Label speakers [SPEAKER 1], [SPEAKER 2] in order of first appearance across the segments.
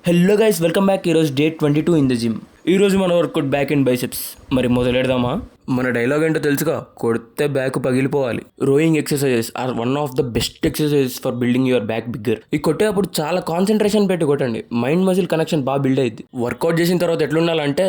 [SPEAKER 1] Hello guys, welcome back. ఈరోజు day 22 in the gym. ఈరోజు మన వర్కౌట్ బ్యాక్ అండ్ బైసెప్స్. మరి మొదలెడదామా? మన డైలాగ్ ఏంటో తెలుసుగా, కొడితే బ్యాక్ పగిలిపోవాలి. Rowing exercises are one of the best exercises for building your back bigger. ఈ కొట్టేటప్పుడు చాలా కాన్సన్ట్రేషన్ పెట్టి కొట్టండి. మైండ్ మజిల్ కనెక్షన్ బాగా బిల్డ్ అయ్యింది. వర్కౌట్ చేసిన తర్వాత ఎట్లుండాలంటే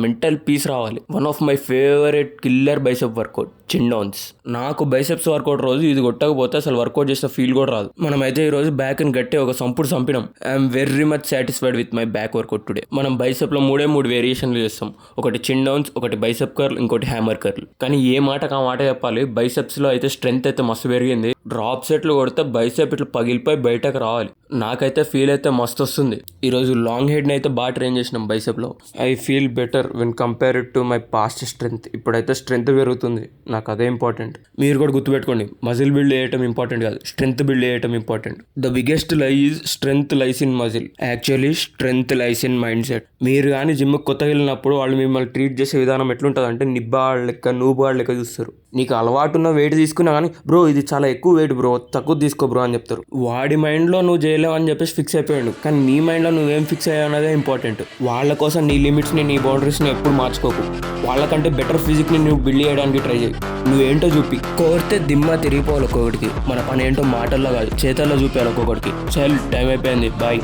[SPEAKER 1] మెంటల్ పీస్ రావాలి. One of my favourite killer bicep workout, chin downs. నాకు బైసెప్స్ వర్కౌట్ రోజు ఇది కొట్టకపోతే అసలు వర్కౌట్ చేసిన ఫీల్ కూడా రాదు. మనమైతే ఈ రోజు బ్యాక్ ని గట్టి ఒక సంపుడు సంపినాం. I'm very much satisfied with my back workout today. మనం బైసెప్ లో మూడు వేరియేషన్లు చేస్తాం. ఒకటి చిన్ డౌన్స్, ఒకటి బైసెప్ కర్ల్, ఇంకోటి హ్యామర్ కర్ల్. కానీ ఏ మాటకు ఆ మాట చెప్పాలి, బైసెప్స్ లో అయితే స్ట్రెంత్ అయితే మస్తు పెరిగింది. డ్రాప్ సెట్లు కొడితే బైసెప్ ఇట్లా పగిలిపోయి బయటకు రావాలి. నాకైతే ఫీల్ అయితే మస్తు వస్తుంది. ఈరోజు లాంగ్ హెడ్ ని అయితే బాగా ట్రైన్ చేసినాం బైసెప్ లో. I feel better when compared to my past strength. ఇప్పుడైతే స్ట్రెంత్ పెరుగుతుంది, నాకు అదే ఇంపార్టెంట్. మీరు కూడా గుర్తుపెట్టుకోండి, మజిల్ బిల్డ్ చేయటం ఇంపార్టెంట్ కాదు, స్ట్రెంత్ బిల్డ్ చేయటం ఇంపార్టెంట్. ద బిగ్గెస్ట్ లై is strength lies in muscle. Actually strength lies in mind set. మీరు కానీ జిమ్ కొత్తగా వెళ్ళినప్పుడు వాళ్ళు మిమ్మల్ని ట్రీట్ చేసే విధానం ఎట్లుంటుంది అంటే నిబ్బాళ్ళ లెక్క, నూబాళ్ళ లెక్క చూస్తారు. నీకు అలవాటు ఉన్న వెయిట్ తీసుకున్నా కానీ, బ్రో ఇది చాలా ఎక్కువ వెయిట్ బ్రో, తక్కువ తీసుకో బ్రో అని చెప్తారు. వాడి మైండ్లో నువ్వు చేయలేవు అని చెప్పేసి ఫిక్స్ అయిపోయాడు, కానీ నీ మైండ్లో నువ్వేం ఫిక్స్ అయ్యావు అన్నదే ఇంపార్టెంట్. వాళ్ళ కోసం నీ లిమిట్స్ని, నీ బౌండరీస్ని ఎప్పుడు మార్చుకోకు. వాళ్ళకంటే బెటర్ ఫిజిక్ని నువ్వు బిల్డ్ చేయడానికి ట్రై చేయి. నువ్వేంటో చూపి. కోరితే దిమ్మ తిరిగిపోవాలి ఒక్కొక్కడికి. మన పని ఏంటో మాటల్లో కాదు, చేతల్లో చూపించాలి ఒక్కొక్కడికి. చల్, టైం అయిపోయింది, బాయ్.